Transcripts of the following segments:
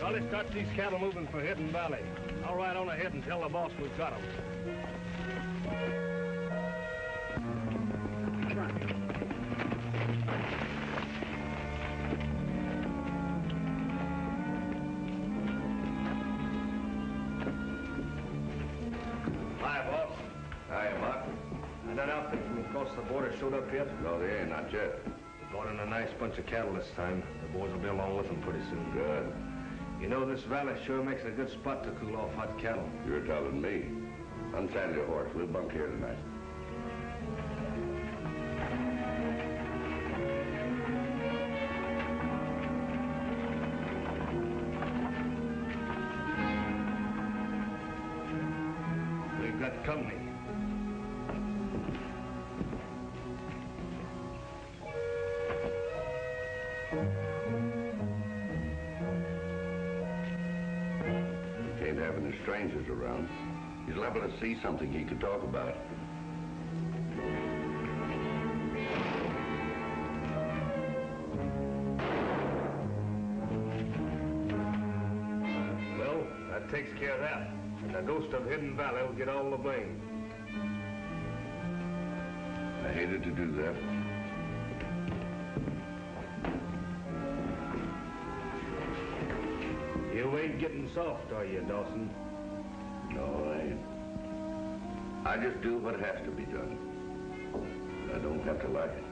Well, let's start these cattle moving for Hidden Valley. I'll ride on ahead and tell the boss we've got them. Hi, boss. Hiya, Mark. That outfit from across the border showed up yet? No, they ain't, not yet. We brought in a nice bunch of cattle this time. The boys will be along with them pretty soon. Good. You know, this valley sure makes a good spot to cool off hot cattle. You're telling me. Unsaddle your horse. We'll bunk here tonight. We've got company. Can't have any strangers around. He's liable to see something he could talk about. Well, that takes care of that. And the ghost of Hidden Valley will get all the blame. I hated to do that. You ain't getting soft, are you, Dawson? No, I ain't. I just do what has to be done. I don't have to like it.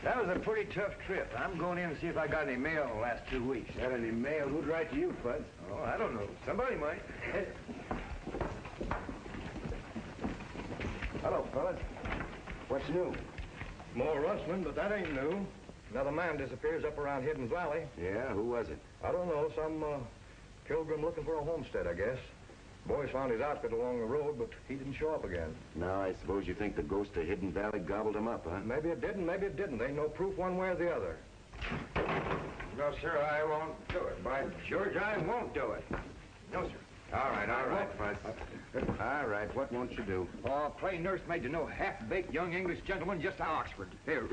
That was a pretty tough trip. I'm going in to see if I got any mail in the last 2 weeks. Got any mail? Who'd write to you, Fud? Oh, I don't know. Somebody might. Hello, fellas. What's new? More rustling, but that ain't new. Another man disappears up around Hidden Valley. Yeah, who was it? I don't know, some pilgrim looking for a homestead, I guess. Boys found his outfit along the road, but he didn't show up again. Now, I suppose you think the ghost of Hidden Valley gobbled him up, huh? Maybe it didn't, maybe it didn't. Ain't no proof one way or the other. No, sir, I won't do it. By George, I won't do it. No, sir. All right, Fuzz. All right, what won't you do? Oh, play nursemaid to no half-baked young English gentleman just to Oxford. Here.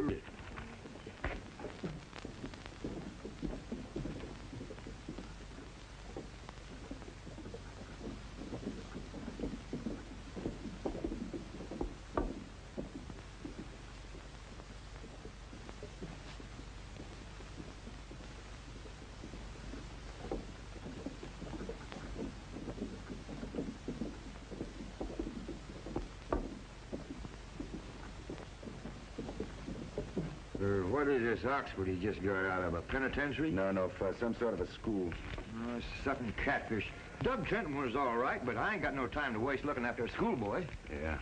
What is this Oxford he just got out of? A penitentiary? No, Fuzz. Some sort of a school. Oh, something catfish. Doug Trenton was all right, but I ain't got no time to waste looking after a schoolboy. Yeah.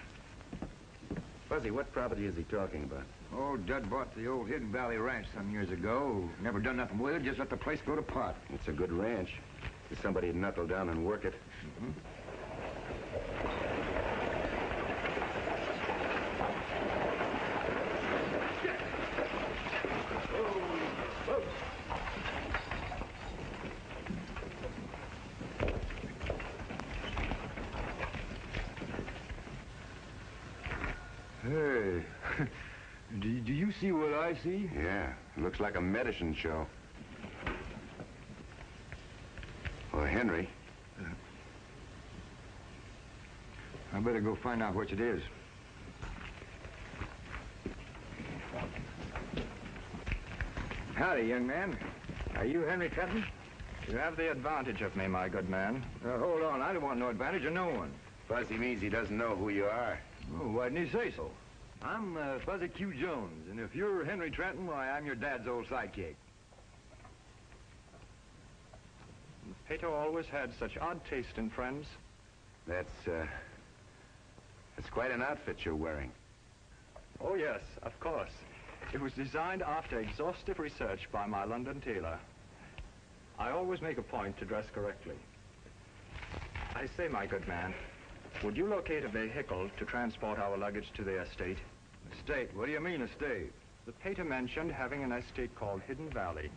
Fuzzy, what property is he talking about? Oh, Dud bought the old Hidden Valley Ranch some years ago. Never done nothing with it, just let the place go to pot. It's a good ranch. If somebody'd knuckle down and work it. Mm-hmm. Hey, do you see what I see? Yeah, looks like a medicine show. Well, Henry. I better go find out which it is. Howdy, young man. Are you Henry Trenton? You have the advantage of me, my good man. Hold on, I don't want no advantage of no one. Fuzzy means he doesn't know who you are. Oh, why didn't he say so? I'm Fuzzy Q. Jones, and if you're Henry Trenton, why, I'm your dad's old sidekick. Pato always had such odd taste in friends. That's quite an outfit you're wearing. Oh, yes, of course. It was designed after exhaustive research by my London tailor. I always make a point to dress correctly. I say, my good man, would you locate a vehicle to transport our luggage to the estate? Estate? What do you mean, estate? The pater mentioned having an estate called Hidden Valley.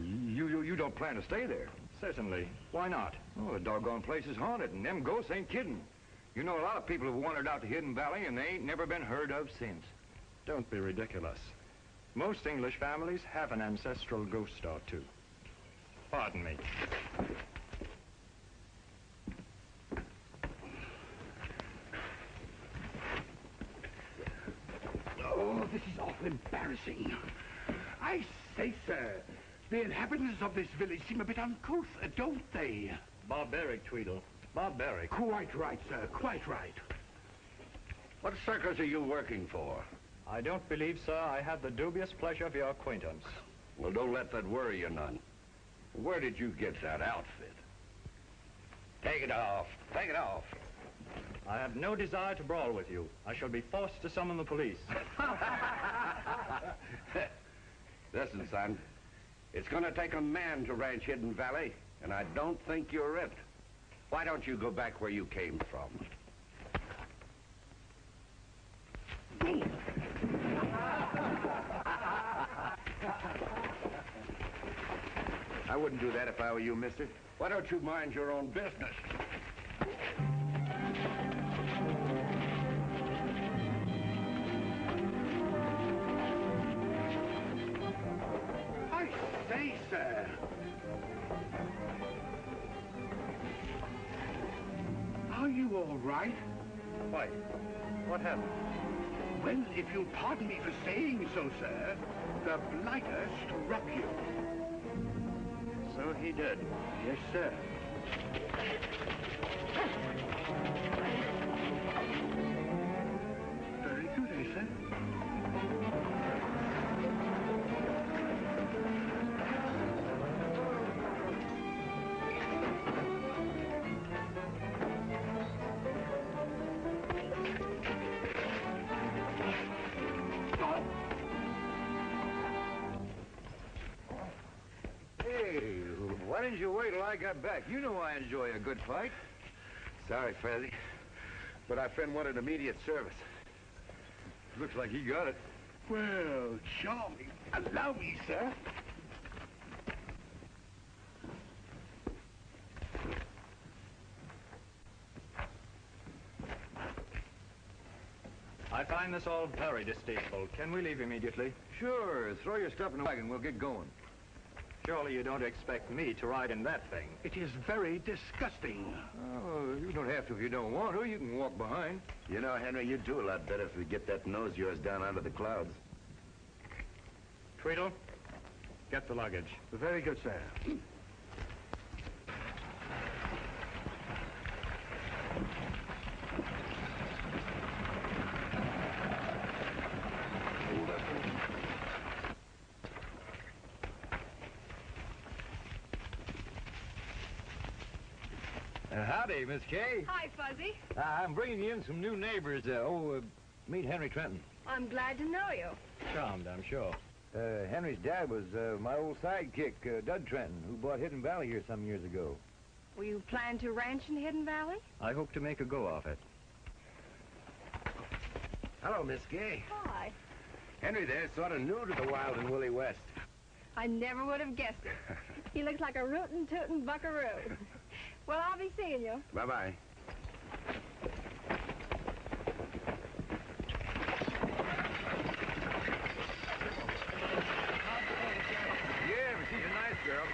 You don't plan to stay there? Certainly. Why not? Oh, the doggone place is haunted, and them ghosts ain't kidding. You know, a lot of people have wandered out to Hidden Valley, and they ain't never been heard of since. Don't be ridiculous. Most English families have an ancestral ghost or two. Pardon me. Oh, this is awful embarrassing. I say, sir, the inhabitants of this village seem a bit uncouth, don't they? Barbaric, Tweedle. Barbaric. Quite right, sir, quite right. What circus are you working for? I don't believe, sir, I have the dubious pleasure of your acquaintance. Well, don't let that worry you none. Where did you get that outfit? Take it off. Take it off. I have no desire to brawl with you. I shall be forced to summon the police. Listen, son. It's going to take a man to ranch Hidden Valley, and I don't think you're it. Why don't you go back where you came from? I wouldn't do that if I were you, mister. Why don't you mind your own business? I say, sir. Are you all right? Why? What happened? Well, if you'll pardon me for saying so, sir, the blighter struck you. So he did. Yes, sir. Very good, eh, sir? Hey, why didn't you wait till I got back? You know I enjoy a good fight. Sorry, Fezzy, but our friend wanted immediate service. Looks like he got it. Well, charming. Allow me, sir. I find this all very distasteful. Can we leave immediately? Sure, throw your stuff in the wagon. We'll get going. Surely you don't expect me to ride in that thing. It is very disgusting. Oh, you don't have to if you don't want to. You can walk behind. You know, Henry, you'd do a lot better if we get that nose of yours down under the clouds. Tweedle, get the luggage. Very good, sir. Howdy, Miss Kay. Hi, Fuzzy. I'm bringing you in some new neighbors. Meet Henry Trenton. I'm glad to know you. Charmed, I'm sure. Henry's dad was my old sidekick, Dud Trenton, who bought Hidden Valley here some years ago. Will you plan to ranch in Hidden Valley? I hope to make a go of it. Hello, Miss Gay. Hi. Henry there's sort of new to the wild and woolly West. I never would have guessed it. He looks like a rootin' tootin' buckaroo. Well, I'll be seeing you. Bye-bye. Yeah, but she's a nice girl.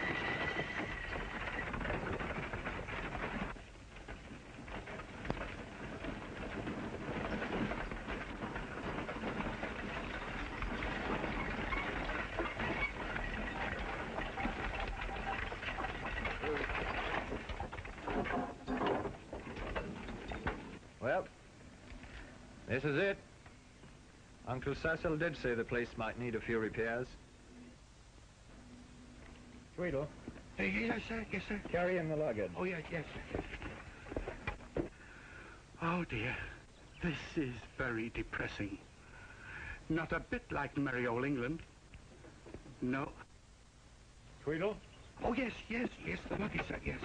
Well, this is it. Uncle Cecil did say the place might need a few repairs. Tweedle, Yes, sir. Yes, sir. carry in the luggage. Oh, yes, yes. Oh, dear. This is very depressing. Not a bit like merry old England. No. Tweedle? Oh, yes, yes, yes, the luggage, sir, yes.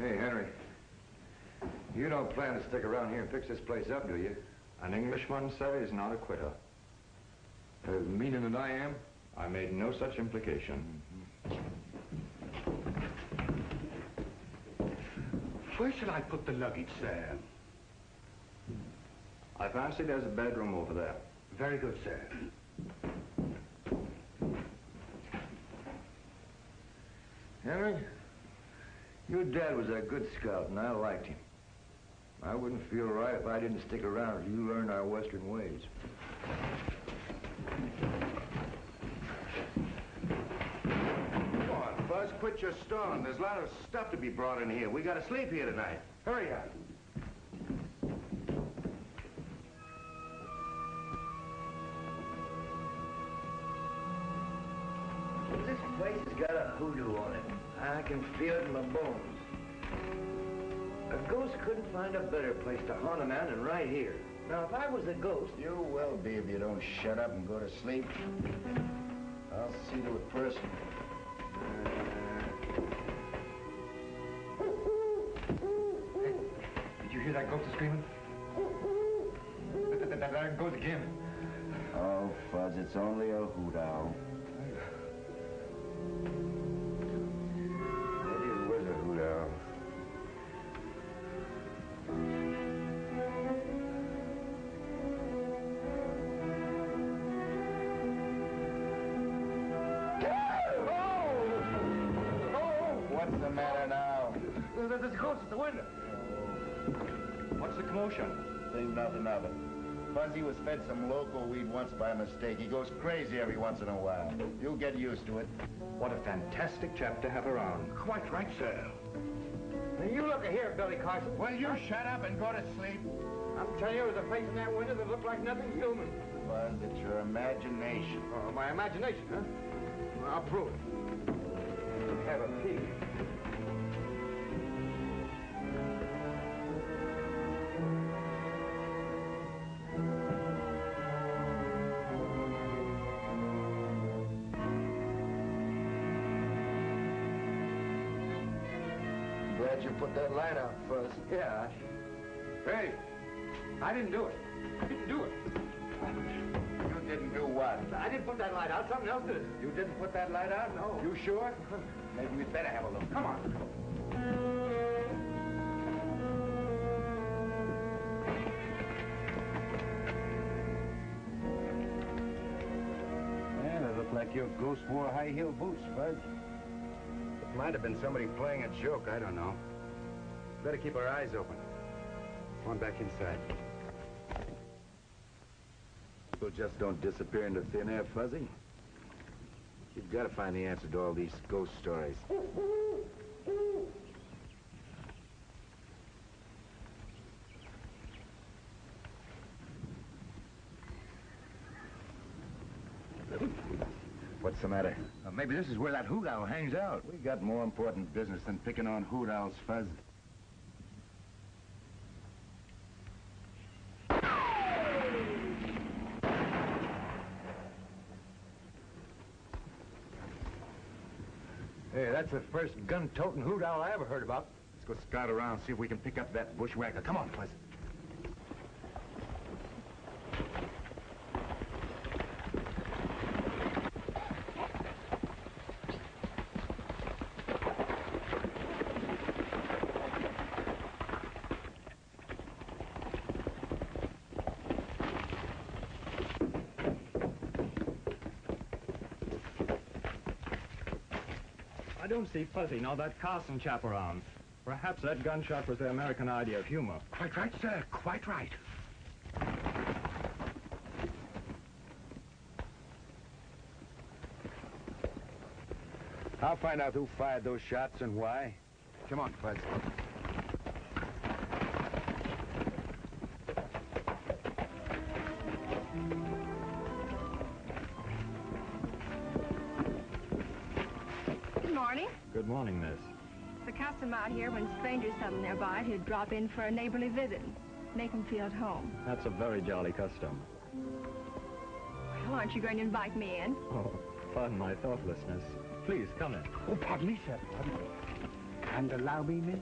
Hey, Henry. You don't plan to stick around here and fix this place up, do you? An Englishman, sir, is not a quitter. Meaning that I am? I made no such implication. Where shall I put the luggage, sir? I fancy there's a bedroom over there. Very good, sir. Henry, your dad was a good scout, and I liked him. I wouldn't feel right if I didn't stick around till you learned our Western ways. Come on, Fuzz, quit your stalling. There's a lot of stuff to be brought in here. We gotta sleep here tonight. Hurry up. This place has got a hoodoo on it. I can feel it in my bones. A ghost couldn't find a better place to haunt a man than right here. Now, if I was a ghost... You will be if you don't shut up and go to sleep. I'll see to it personally. Hey, did you hear that ghost screaming? There it goes again. Oh, Fuzz, it's only a hoot owl. Maybe it was a hoot owl. What's the matter now? There's a ghost at the window. What's the commotion? Think nothing of it. Fuzzy was fed some local weed once by mistake. He goes crazy every once in a while. You'll get used to it. What a fantastic chap to have around. Quite right, sir. Now, you look here, Billy Carson. Well, you shut up and go to sleep. I'm telling you, there's a face in that window that looked like nothing human. Fuzz, it's your imagination. Oh, my imagination, huh? Well, I'll prove it. Have a peek. Glad you put that light out, Fuzz. Yeah. Hey, I didn't do it. I didn't do it. You didn't do what? I didn't put that light out. Something else did it. You didn't put that light out? No. You sure? Maybe we'd better have a look. Come on. Yeah, they look like your ghost wore high-heel boots, Fuzz. It might have been somebody playing a joke, I don't know. Better keep our eyes open. Come on back inside. People just don't disappear into thin air, Fuzzy. You've got to find the answer to all these ghost stories. What's the matter? Maybe this is where that hoot owl hangs out. We got more important business than picking on hoot owls, Fuzz. Hey, that's the first gun-toting hoot owl I ever heard about. Let's go scout around, see if we can pick up that bushwhacker. Come on, Fuzz. I don't see Fuzzy nor that Carson chap around. Perhaps that gunshot was their American idea of humor. Quite right, sir. Quite right. I'll find out who fired those shots and why. Come on, Fuzz. Good morning. Good morning, miss. It's a custom out here when strangers settle nearby to drop in for a neighborly visit. Make them feel at home. That's a very jolly custom. Well, aren't you going to invite me in? Oh, pardon my thoughtlessness. Please, come in. Oh, pardon me, sir. Pardon me. And allow me, miss?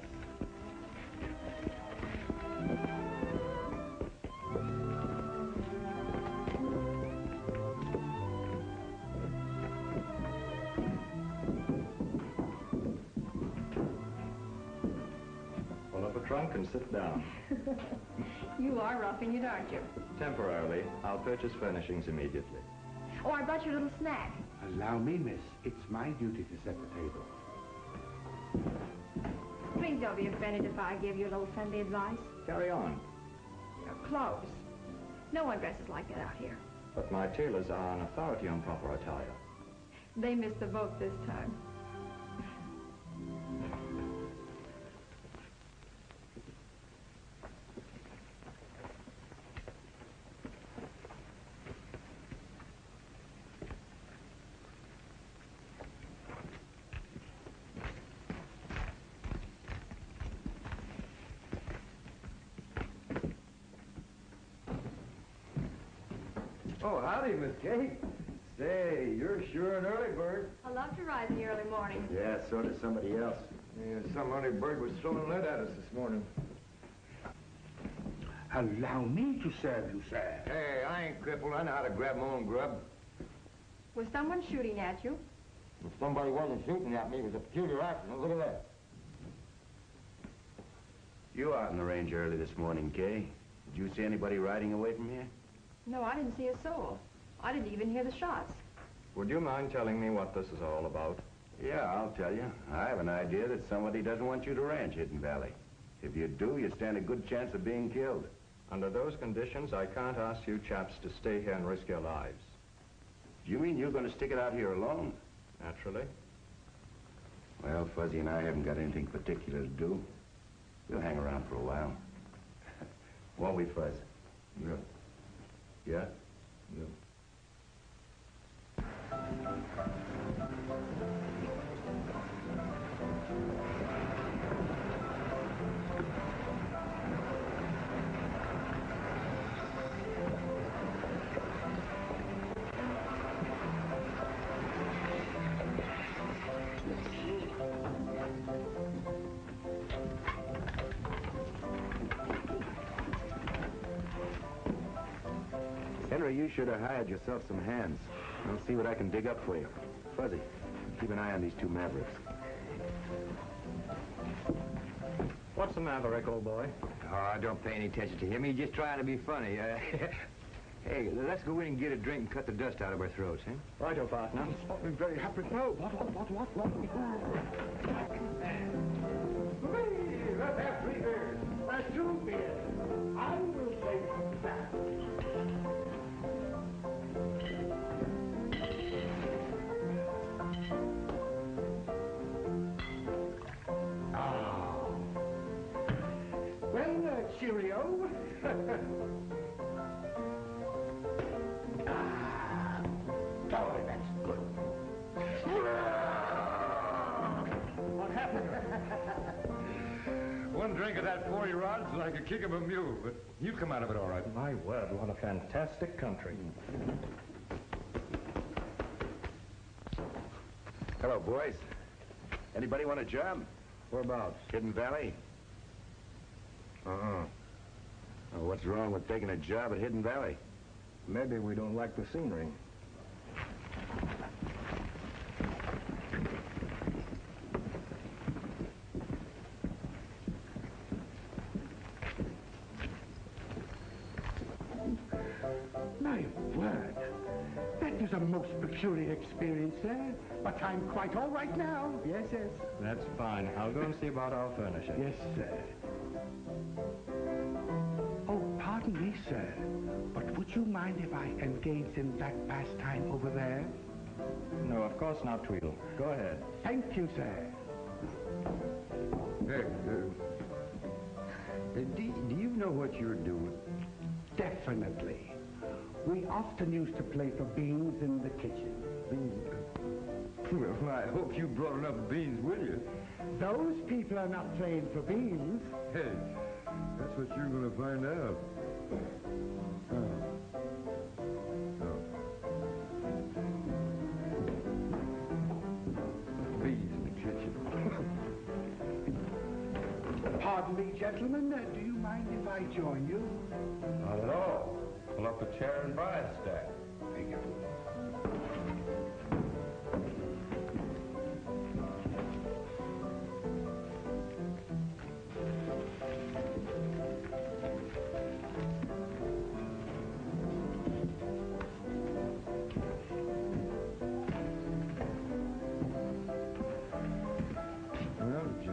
trunk and sit down. You are roughing it, aren't you? Temporarily, I'll purchase furnishings immediately. Oh, I brought you a little snack. Allow me, miss. It's my duty to set the table. Please don't be offended if I give you a little friendly advice. Carry on. Clothes. No one dresses like that out here. But my tailors are an authority on proper attire. They missed the boat this time. Oh, howdy, Miss Kate. Say, you're sure an early bird. I love to rise in the early morning. Yeah, so does somebody else. Yeah, some early bird was throwing lead at us this morning. Allow me to serve you, sir. Hey, I ain't crippled. I know how to grab my own grub. Was someone shooting at you? If somebody wasn't shooting at me, it was a peculiar accident. Look at that. You out on the range early this morning, Kay. Did you see anybody riding away from here? No, I didn't see a soul. I didn't even hear the shots. Would you mind telling me what this is all about? Yeah, I'll tell you. I have an idea that somebody doesn't want you to ranch Hidden Valley. If you do, you stand a good chance of being killed. Under those conditions, I can't ask you chaps to stay here and risk your lives. Do you mean you're going to stick it out here alone? Naturally. Well, Fuzzy and I haven't got anything particular to do. We'll hang around for a while. Won't we, Fuzz? Yeah. Yeah? Yeah. Henry, you should have hired yourself some hands. I'll see what I can dig up for you. Fuzzy, keep an eye on these two mavericks. What's the maverick, old boy? Oh, don't pay any attention to him. He's just trying to be funny. Hey, let's go in and get a drink and cut the dust out of our throats, huh? Righto, partner. I'm very happy. No, what? Hey, let's have 3 beers. 2 beers. I will say that. Cheerio. Oh, that's good. What happened? One drink of that 40 rod's like a kick of a mule, but you come out of it all right. My word, what a fantastic country. Hello, boys. Anybody want a job? Whereabouts? Hidden Valley? Oh, what's wrong with taking a job at Hidden Valley? Maybe we don't like the scenery. My word. That was a most peculiar experience, sir. But I'm quite all right now. Yes, yes. That's fine. I'll go and see about our furnishing. Yes, sir. Oh, pardon me, sir. But would you mind if I engaged in that pastime over there? No, of course not, Tweedle. Go ahead. Thank you, sir. Hey, do you know what you're doing? Definitely. We often used to play for beans in the kitchen. Beans? Well, I hope you brought enough beans with you. Those people are not playing for beans. Hey, that's what you're going to find out. Beans in the kitchen. Pardon me, gentlemen. Do you mind if I join you? Not at all. Pull up a chair and buy a stack. Thank you.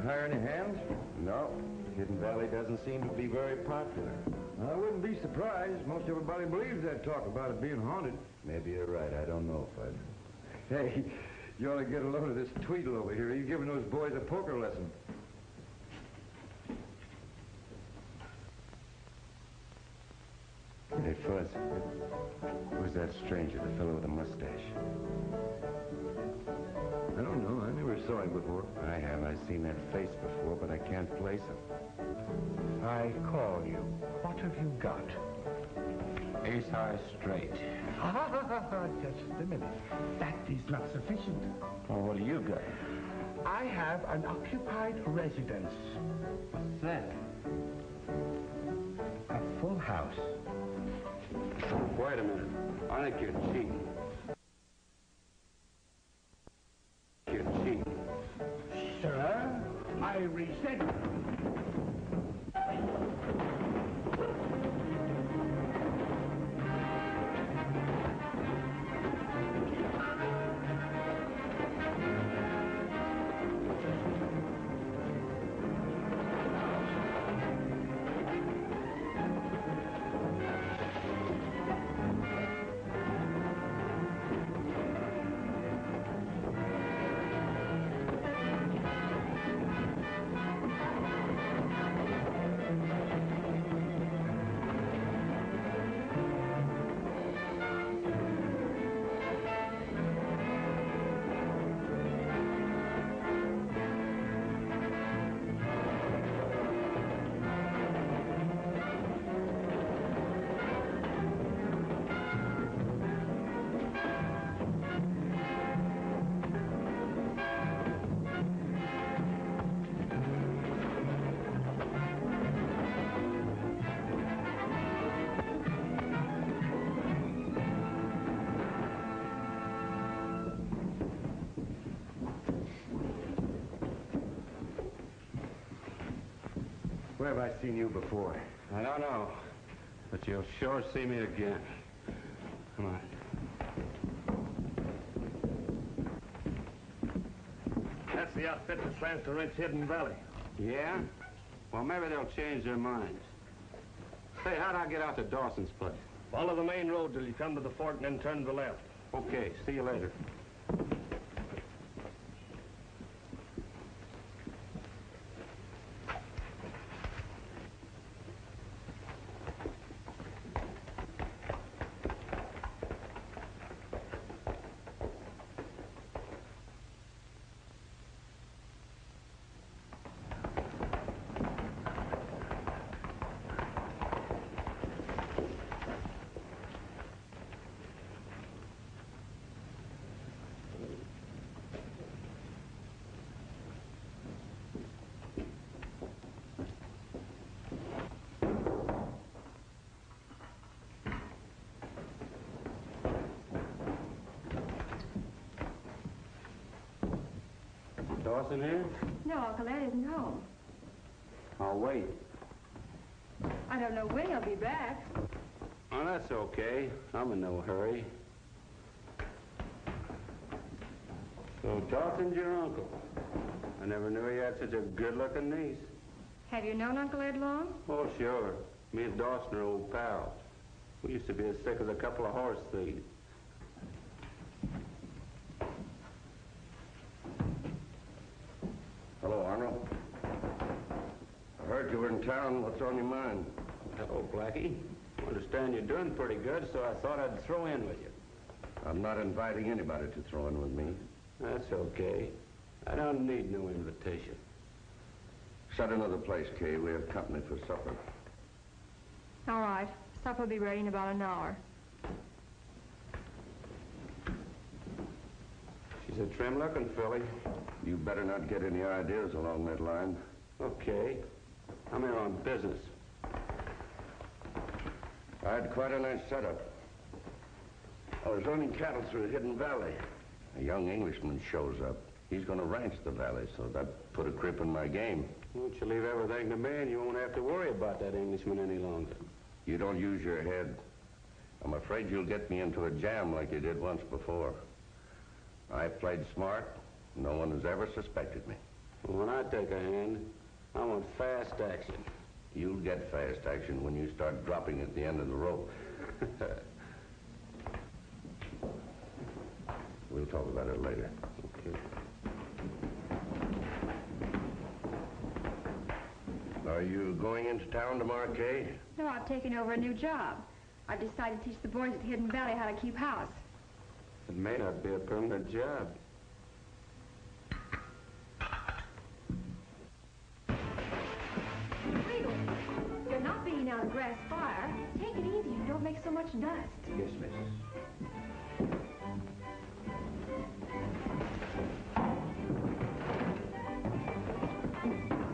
hire any hands? No, Hidden Valley doesn't seem to be very popular. I wouldn't be surprised. Most everybody believes that talk about it being haunted. Maybe you're right. I don't know, Fud. Hey, you ought to get a load of this Tweedle over here. He's giving those boys a poker lesson. Hey, Fuzz. Who's that stranger, the fellow with the mustache? I don't know. I never saw him before. I have. I've seen that face before, but I can't place him. I call you. What have you got? Ace high straight. Just a minute. That is not sufficient. Well, what do you got? I have an occupied residence. What's that? A full house. Wait a minute. I think you're cheating. You're cheating. Sir, I resent. Where have I seen you before? I don't know, but you'll sure see me again. Come on. That's the outfit that plans to rent Hidden Valley. Yeah? Well, maybe they'll change their minds. Say, how'd I get out to Dawson's place? Follow the main road till you come to the fort and then turn to the left. Okay, see you later. Dawson here? No, Uncle Ed isn't home. I'll wait. I don't know when he'll be back. Oh, that's okay. I'm in no hurry. So Dawson's your uncle. I never knew he had such a good-looking niece. Have you known Uncle Ed long? Oh, sure. Me and Dawson are old pals. We used to be as sick as a couple of horse thieves. Hello, Arnold. I heard you were in town. What's on your mind? Hello, Blackie. I understand you're doing pretty good, so I thought I'd throw in with you. I'm not inviting anybody to throw in with me. That's okay. I don't need no invitation. Set another place, Kay. We have company for supper. All right. Supper will be ready in about an hour. She's a trim-looking filly. You better not get any ideas along that line. Okay. I'm here on business. I had quite a nice setup. I was running cattle through Hidden Valley. A young Englishman shows up. He's going to ranch the valley, so that put a grip in my game. Won't you leave everything to me and you won't have to worry about that Englishman any longer? You don't use your head. I'm afraid you'll get me into a jam like you did once before. I played smart. No one has ever suspected me. When I take a hand, I want fast action. You'll get fast action when you start dropping at the end of the rope. We'll talk about it later. Okay. Are you going into town tomorrow, Kay? No, I've taken over a new job. I've decided to teach the boys at Hidden Valley how to keep house. It may not be a permanent job. Tweedle, you're not beating out a grass fire. Take it easy and don't make so much dust. Yes, miss.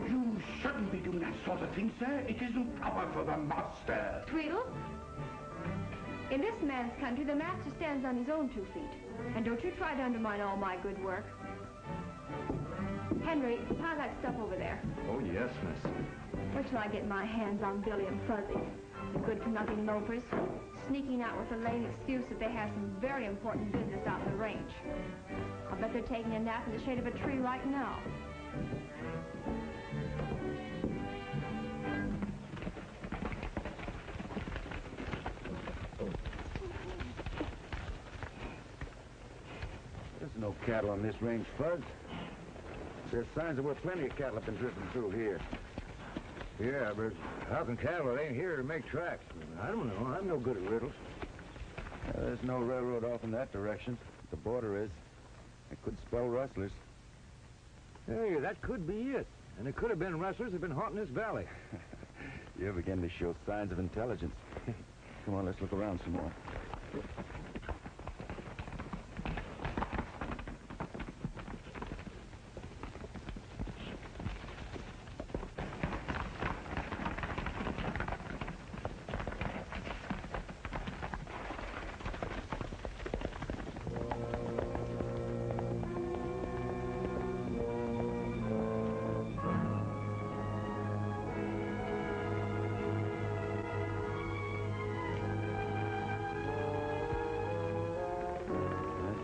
You shouldn't be doing that sort of thing, sir. It isn't proper for the master. Tweedle, in this man's country, the master stands on his own 2 feet. And don't you try to undermine all my good work. Henry, pile that stuff over there. Oh, yes, miss. Wait till I get my hands on Billy and Fuzzy. The good-for-nothing loafers, sneaking out with the lame excuse that they have some very important business out in the range. I'll bet they're taking a nap in the shade of a tree right now. There's no cattle on this range, Fuzz. There's signs of where plenty of cattle have been drifting through here. Yeah, but how can cattle that ain't here to make tracks? I don't know. I'm no good at riddles. There's no railroad off in that direction. The border is. It could spell rustlers. Hey, that could be it. And it could have been rustlers that have been haunting this valley. You're beginning to show signs of intelligence. Come on, let's look around some more.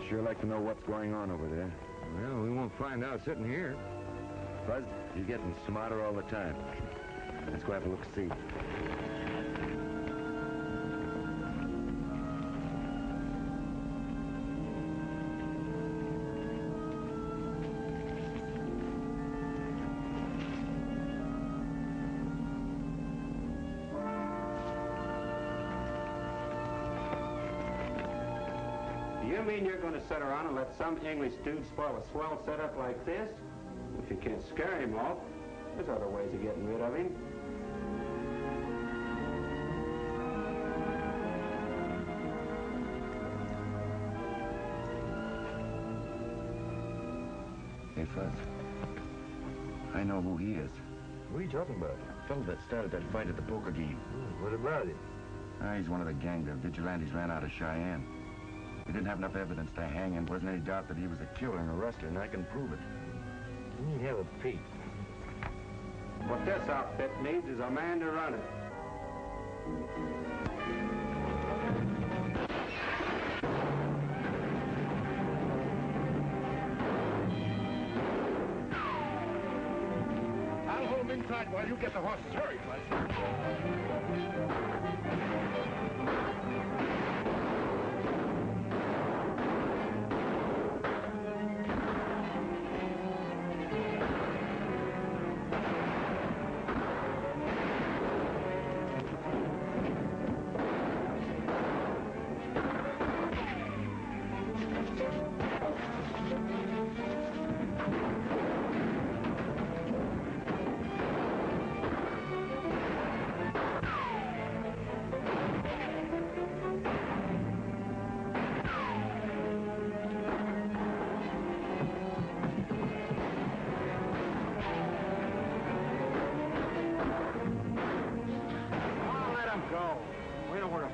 Sure like to know what's going on over there. Well, we won't find out sitting here. Buzz, you're getting smarter all the time. Let's go have a look-see. You mean you're going to sit around and let some English dude spoil a swell setup like this? If you can't scare him off, there's other ways of getting rid of him. Hey, Fuzz. I know who he is. What are you talking about? The fellow that started that fight at the poker game. What about it? He's one of the gang that vigilantes ran out of Cheyenne. We didn't have enough evidence to hang him. Wasn't any doubt that he was a killer and a rustler, and I can prove it. You have a peek. What this outfit needs is a man to run it. I'll hold him inside while you get the horses. Hurry, Fuzz.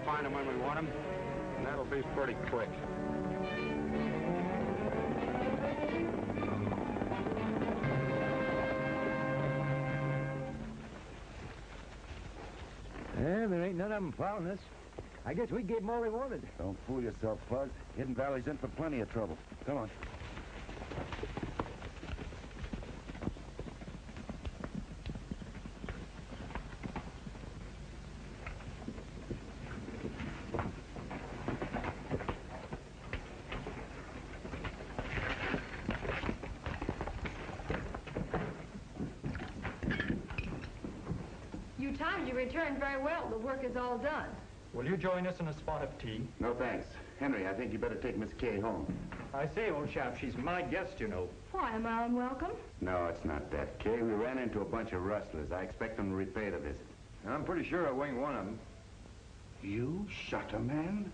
Find him when we want him, and that'll be pretty quick. Yeah, there ain't none of them following us. I guess we gave them all they wanted. Don't fool yourself, Fuzz. Hidden Valley's in for plenty of trouble. Come on. few times you returned very well. The work is all done. Will you join us in a spot of tea? No, thanks. Henry, I think you better take Miss Kay home. I say, old chap, she's my guest, you know. Why, am I unwelcome? No, it's not that. Kay, we ran into a bunch of rustlers. I expect them to repay the visit. I'm pretty sure I winged one of them. You shot a man?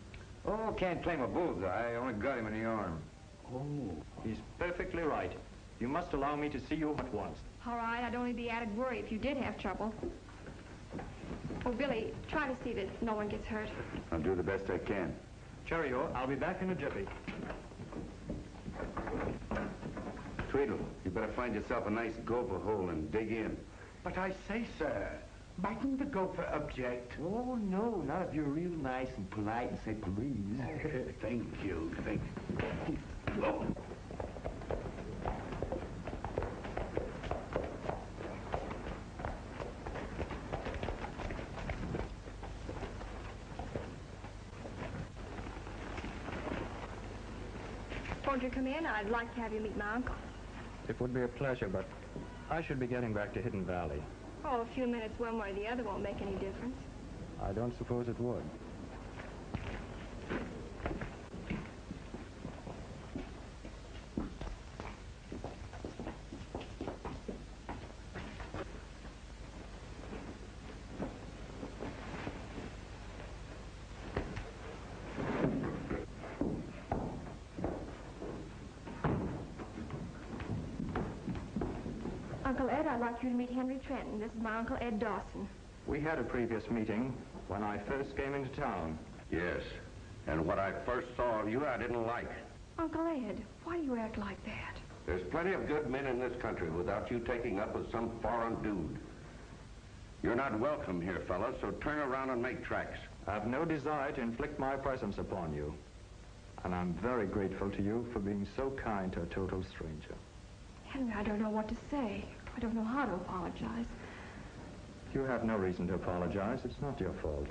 Oh, can't claim a bullseye. I only got him in the arm. Oh. He's perfectly right. You must allow me to see you at once. All right, I'd only be added worry if you did have trouble. Oh, Billy, try to see that no one gets hurt. I'll do the best I can. Cheerio, I'll be back in a jiffy. Tweedle, you better find yourself a nice gopher hole and dig in. But I say, sir, mightn't the gopher object? Oh, no, not if you're real nice and polite and say please. Thank you, thank you. Oh. Won't you come in? I'd like to have you meet my uncle. It would be a pleasure, but I should be getting back to Hidden Valley. Oh, a few minutes one way or the other won't make any difference. I don't suppose it would. Uncle Ed, I'd like you to meet Henry Trenton. This is my Uncle Ed Dawson. We had a previous meeting when I first came into town. Yes, and what I first saw of you I didn't like. Uncle Ed, why do you act like that? There's plenty of good men in this country without you taking up with some foreign dude. You're not welcome here, fellas, so turn around and make tracks. I've no desire to inflict my presence upon you. And I'm very grateful to you for being so kind to a total stranger. Henry, I don't know what to say. I don't know how to apologize. You have no reason to apologize. It's not your fault.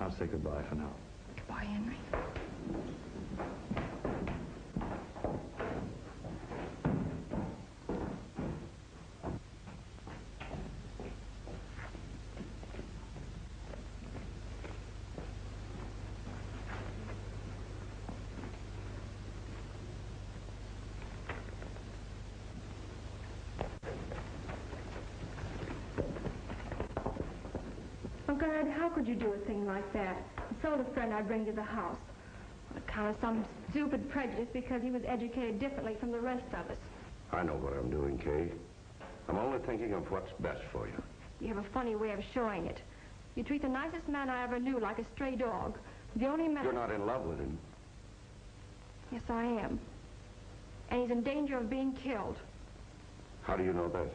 I'll say goodbye for now. Goodbye, Henry. Uncle Ed, how could you do a thing like that? And so the friend I'd bring to the house. On account of some stupid prejudice because he was educated differently from the rest of us. I know what I'm doing, Kay. I'm only thinking of what's best for you. You have a funny way of showing it. You treat the nicest man I ever knew like a stray dog. The only man... You're not in love with him. Yes, I am. And he's in danger of being killed. How do you know that?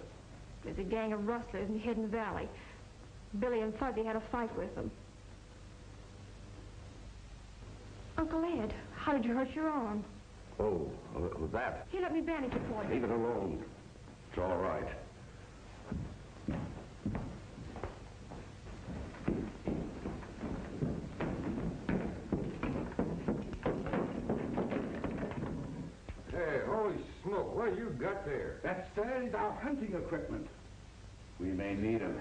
There's a gang of rustlers in Hidden Valley. Billy and Fuzzy had a fight with them. Uncle Ed, how did you hurt your arm? Oh, that. Here, let me bandage it for you. Leave it alone. It's all right. Hey, holy smoke, what you got there? That, sir, is our hunting equipment. We may need him.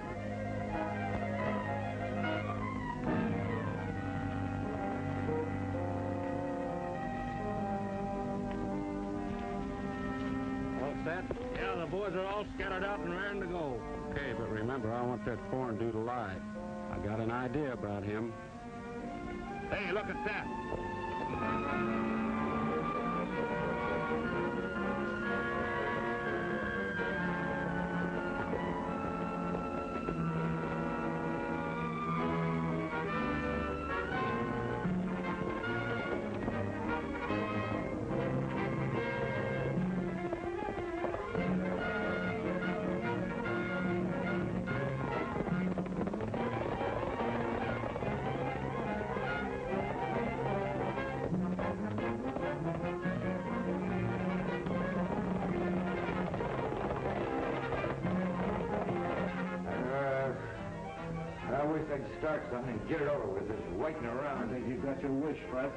All set? Yeah, the boys are all scattered out and raring to go. Okay, but remember, I want that foreign dude alive. I got an idea about him. Hey, look at that. I wish they'd start something and get it over with, this waiting around. I think you got your wish, Fred.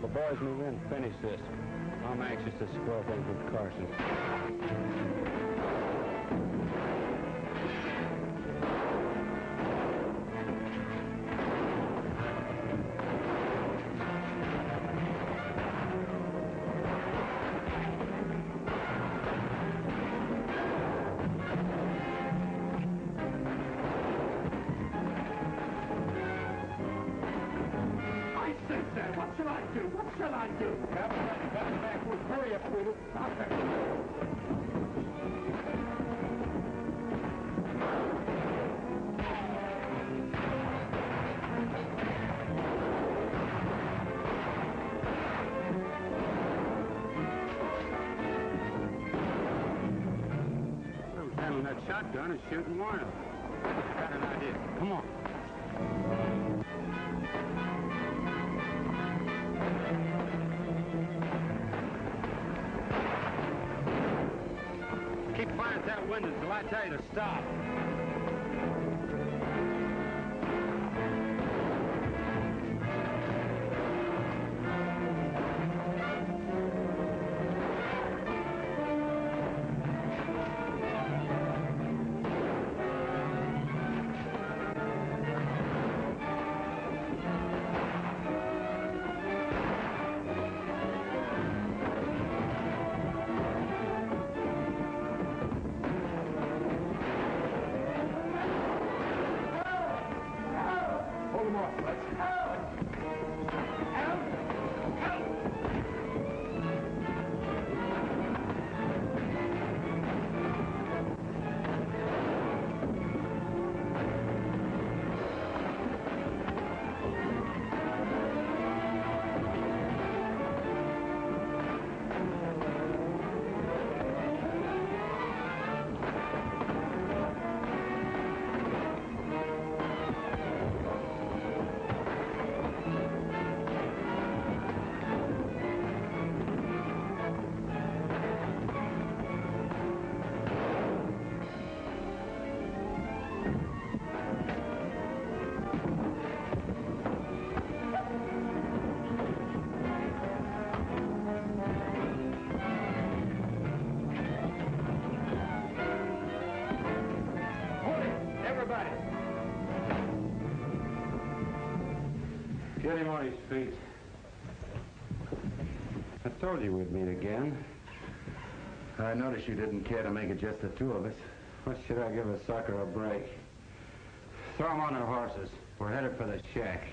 the boys move in and finish this. I'm anxious to square things with Carson. What shall I do? What shall I do? Come back. Hurry up, Poodle. Who's handling that shotgun and shooting wild? I've got an idea. Come on. Keep firing at that window until I tell you to stop. Get him on his feet. I told you we'd meet again. I noticed you didn't care to make it just the two of us. What should I give a sucker a break? Throw them on their horses. We're headed for the shack.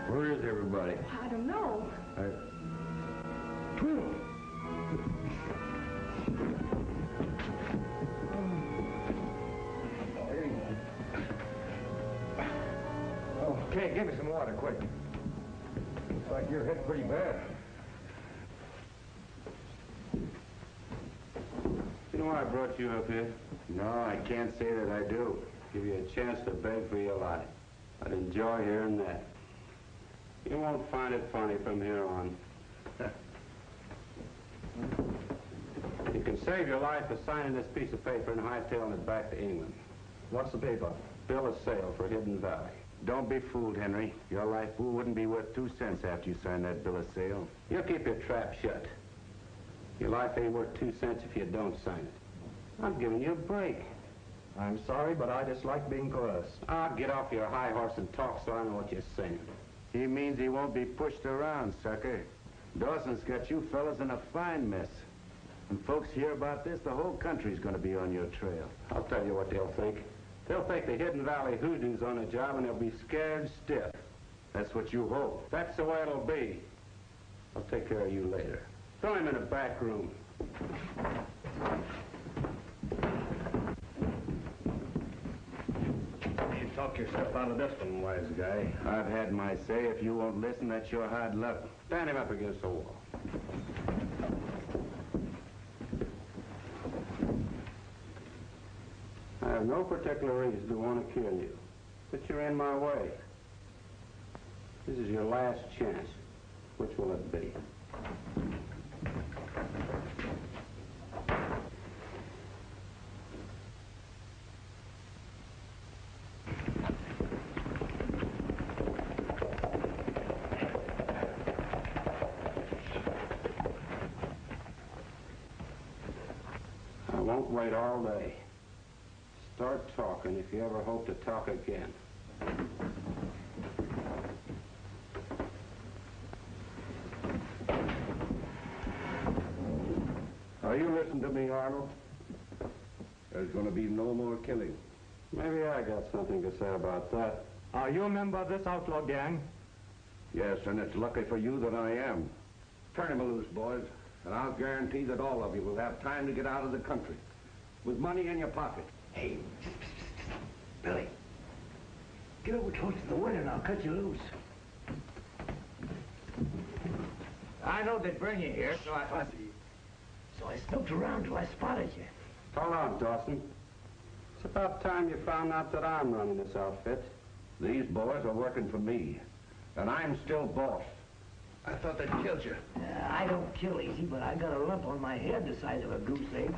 Where is everybody? I don't know. Okay, give me some water, quick. Looks like you're hit pretty bad. You know why I brought you up here? No, I can't say that I do. Give you a chance to beg for your life. I'd enjoy hearing that. You won't find it funny from here on. You can save your life by signing this piece of paper and hightailing it back to England. What's the paper? Bill of sale for Hidden Valley. Don't be fooled, Henry. Your life wouldn't be worth 2 cents after you sign that bill of sale. You keep your trap shut. Your life ain't worth 2 cents if you don't sign it. I'm giving you a break. I'm sorry, but I dislike being coerced. Ah, get off your high horse and talk so I know what you're saying. He means he won't be pushed around, sucker. Dawson's got you fellas in a fine mess. When folks hear about this, the whole country's gonna be on your trail. I'll tell you what they'll think. They'll think the Hidden Valley hoodoo's on the job and they'll be scared stiff. That's what you hope. That's the way it'll be. I'll take care of you later. Throw him in the back room. You talk yourself out of this one, wise guy. I've had my say. If you won't listen, that's your hard luck. Stand him up against the wall. I have no particular reason to want to kill you, but you're in my way. This is your last chance. Which will it be? I won't wait all day. Start talking if you ever hope to talk again. Now, you listen to me, Arnold. There's going to be no more killing. Maybe I got something to say about that. Are you a member of this outlaw gang? Yes, and it's lucky for you that I am. Turn him loose, boys, and I'll guarantee that all of you will have time to get out of the country with money in your pocket. Hey, Billy, get over close to the window and I'll cut you loose. I know they'd bring you here, so I snooped around till I spotted you. Hold on, Dawson. It's about time you found out that I'm running this outfit. These boys are working for me, and I'm still boss. I thought they'd killed you. I don't kill easy, but I got a lump on my head the size of a goose egg.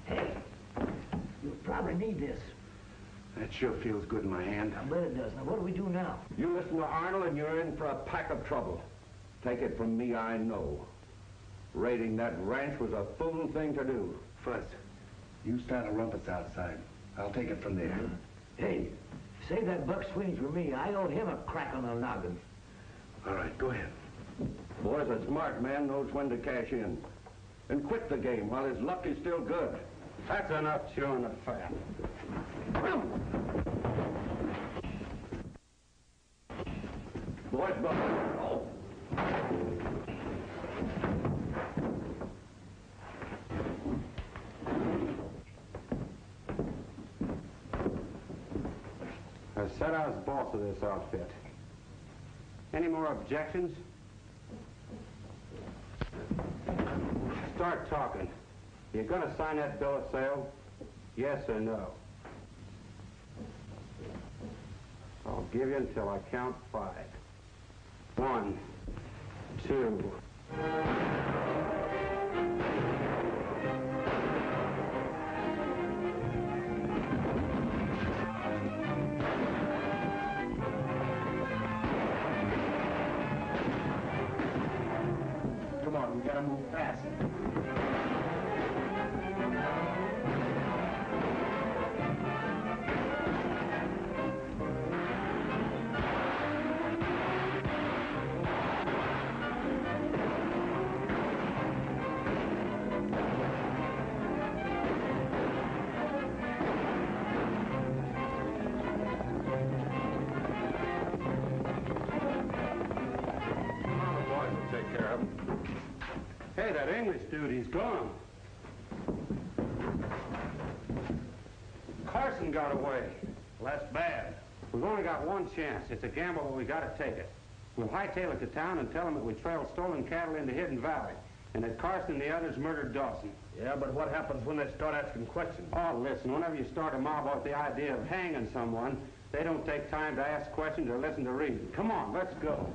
Hey, you'll probably need this. That sure feels good in my hand. I bet it does. Now, what do we do now? You listen to Arnold, and you're in for a pack of trouble. Take it from me, I know. Raiding that ranch was a fool thing to do. Fuzz, you start a rumpus outside. I'll take it from there. Hey, save that buck Sweeney for me. I owe him a crack on the noggin. All right, go ahead. Boys, a smart man knows when to cash in. And quit the game while his luck is still good. That's enough chewing the fat. Boys, oh. I said I was boss of this outfit. Any more objections? Start talking. You gonna sign that bill of sale? Yes or no? I'll give you until I count 5. 1, 2. Come on, we gotta move fast. Hey, that English dude, he's gone. Carson got away. Well, that's bad. We've only got one chance. It's a gamble, but we gotta take it. We'll hightail it to town and tell them that we trailed stolen cattle into Hidden Valley, and that Carson and the others murdered Dawson. Yeah, but what happens when they start asking questions? Oh, listen, whenever you start a mob with the idea of hanging someone, they don't take time to ask questions or listen to reason. Come on, let's go.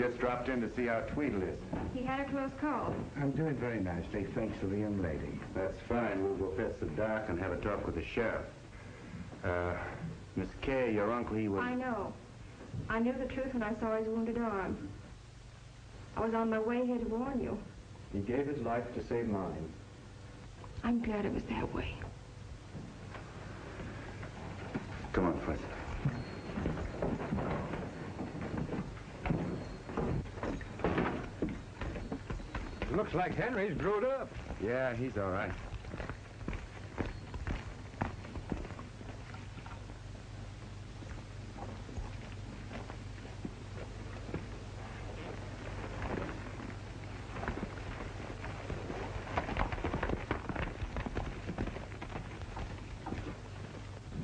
just dropped in to see how Tweedle is. He had a close call. I'm doing very nicely, thanks to the young lady. That's fine. We'll go fetch the doc and have a talk with the sheriff. Miss Kay, your uncle, he was... I know. I knew the truth when I saw his wounded arm. I was on my way here to warn you. He gave his life to save mine. I'm glad it was that way. Come on, Fuzzy. Looks like Henry's growed up. Yeah, he's all right.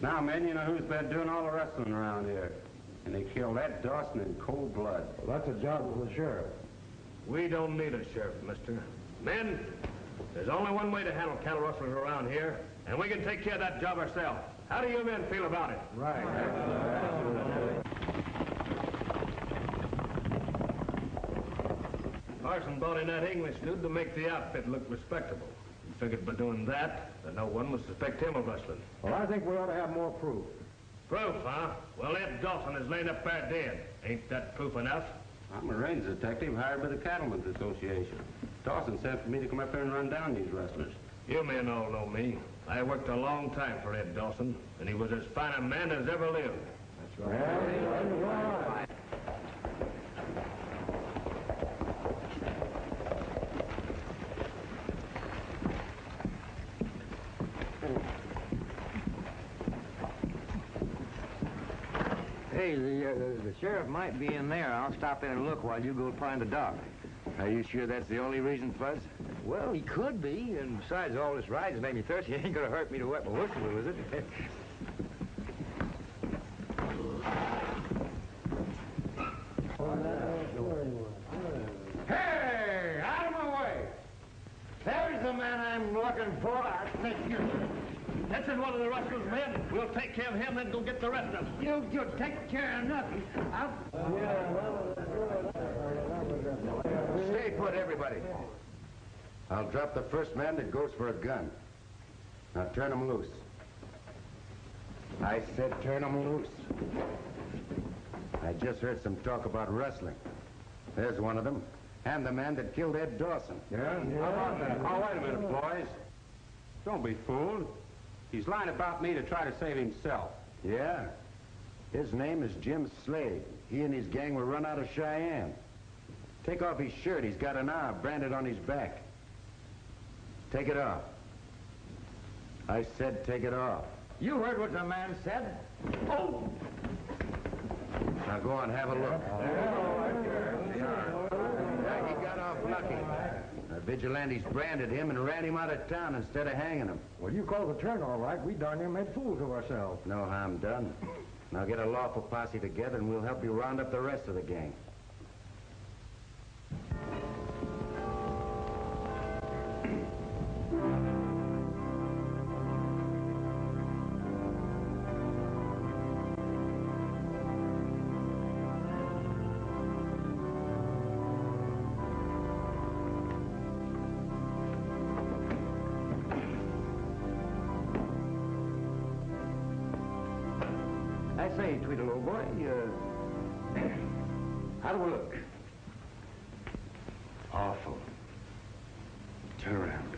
Now, men, you know who's been doing all the wrestling around here. And they killed Ed Dawson in cold blood. Well, that's a job for the sheriff. We don't need a sheriff, mister. Men, there's only one way to handle cattle rustlers around here, and we can take care of that job ourselves. How do you men feel about it? Right. Parson brought in that English dude to make the outfit look respectable. He figured by doing that no one would suspect him of rustling. Well, I think we ought to have more proof. Proof, huh? Well, Ed Dawson is laying up there dead. Ain't that proof enough? I'm a range detective hired by the Cattlemen's Association. Dawson sent for me to come up here and run down these rustlers. You men all know me. I worked a long time for Ed Dawson, and he was as fine a man as ever lived. That's right. Hey, the sheriff might be in there. I'll stop in and look while you go find the doc. Are you sure that's the only reason, Fuzz? Well, he could be, and besides, all this riding's made me thirsty. It ain't gonna hurt me to wet my whistle, is it? Hey, out of my way! There's the man I'm looking for. Thank you. This is one of the rustlers' men. We'll take care of him, then go get the rest of them. You take care of nothing. Stay put, everybody. I'll drop the first man that goes for a gun. Now turn him loose. I said turn him loose. I just heard some talk about wrestling. There's one of them. And the man that killed Ed Dawson. Yeah? How about that? Oh, wait a minute, boys. Don't be fooled. He's lying about me to try to save himself. Yeah. His name is Jim Slade. He and his gang were run out of Cheyenne. Take off his shirt. He's got an R branded on his back. Take it off. I said take it off. You heard what the man said. Oh! Now go on, have a look. Yeah, he got off lucky. The vigilantes branded him and ran him out of town instead of hanging him. Well, you called the turn all right. We darn near made fools of ourselves. No harm done. Now get a lawful posse together and we'll help you round up the rest of the gang. I say, Tweedle, old boy, how do we look? Awful. Turn around.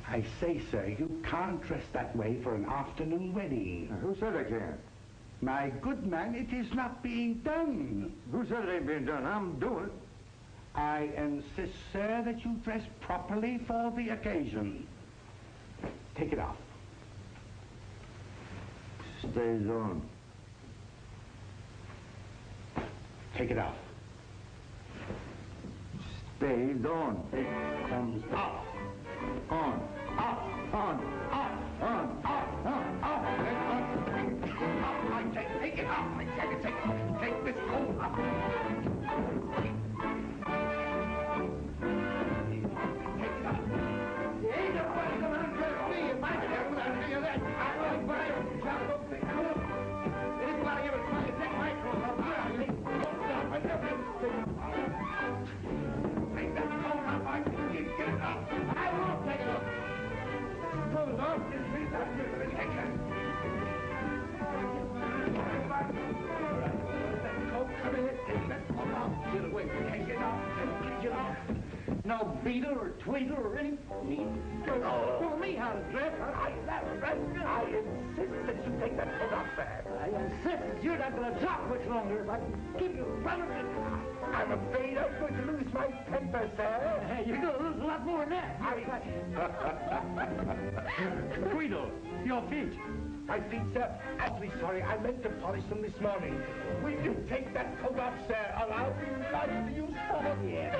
I say, sir, you can't dress that way for an afternoon wedding. Who said I can't? My good man, it is not being done. Who said it ain't being done? I'm doing it. I insist, sir, that you dress properly for the occasion. Take it off. Stays on. Take it off. Stays on. It comes off. On. Off. On. Off. On. Off. On. Off. Take it off. I tell you, take this coat off. Take it off. Ain't nobody gonna undress me if I can help it. I'll tell you that. I won't buy it. Anybody ever try to take my clothes off? Come here, take that coat off. Get away. Take it off. Take it off. No beetle or tweedle or any need. Tell me how to dress. I insist that you take that coat off, sir. I insist that you're not going to talk much longer if I can keep you running. I'm afraid I'm going to lose my temper, sir. You're going to lose a lot more than that. Tweedle, your feet. My feet, sir. Awfully sorry. I meant to polish them this morning. Will you take that coat off, sir, or I'll be liable to use force? Yeah.